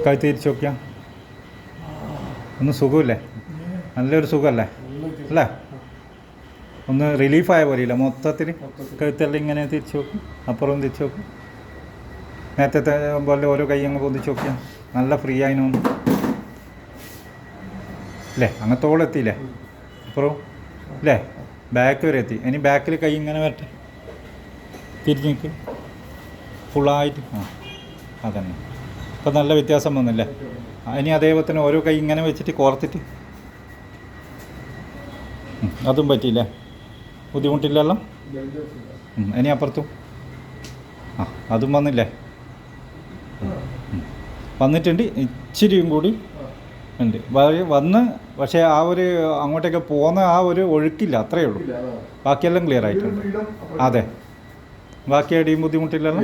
കഴുത്ത് തിരിച്ച് നോക്കിയാൽ ഒന്ന് സുഖമില്ലേ? നല്ലൊരു സുഖമല്ലേ അല്ലേ? ഒന്ന് റിലീഫായ പോലെയില്ല മൊത്തത്തിൽ. കഴുത്തെല്ലാം ഇങ്ങനെ തിരിച്ച് നോക്കും, അപ്പുറം തിരിച്ച് നോക്കും. നേരത്തെ പോലെ ഓരോ കൈ അങ്ങ് പൊന്തിച്ച് നോക്കിയാൽ നല്ല ഫ്രീ ആയിനോന്ന് അല്ലേ? അങ്ങത്തോളം എത്തിയില്ലേ? അപ്പുറം അല്ലേ? ബാക്ക് വരെ എത്തി. ഇനി ബാക്കിൽ കൈ ഇങ്ങനെ വരട്ടെ, തിരിഞ്ഞ് നിൽക്ക് ഫുള്ളായിട്ട്. അതന്നെ. ഇപ്പം നല്ല വ്യത്യാസം വന്നില്ലേ? ഇനി അതേപോലെ തന്നെ ഓരോ കൈ ഇങ്ങനെ വെച്ചിട്ട് കോർത്തിട്ട്. അതും പറ്റിയില്ലേ? ബുദ്ധിമുട്ടില്ലല്ലോ? ഇനി അപ്പുറത്തും അതും വന്നില്ലേ? വന്നിട്ടുണ്ട്. ഇച്ചിരിയും കൂടി ഉണ്ട് വന്ന്. പക്ഷേ ആ ഒരു അങ്ങോട്ടേക്ക് പോകുന്ന ആ ഒരു ഒഴുക്കില്ല, അത്രയേ ഉള്ളൂ. ബാക്കിയെല്ലാം ക്ലിയർ ആയിട്ടുണ്ട്. അതെ, ബാക്കി അടിയും ബുദ്ധിമുട്ടില്ലല്ലോ?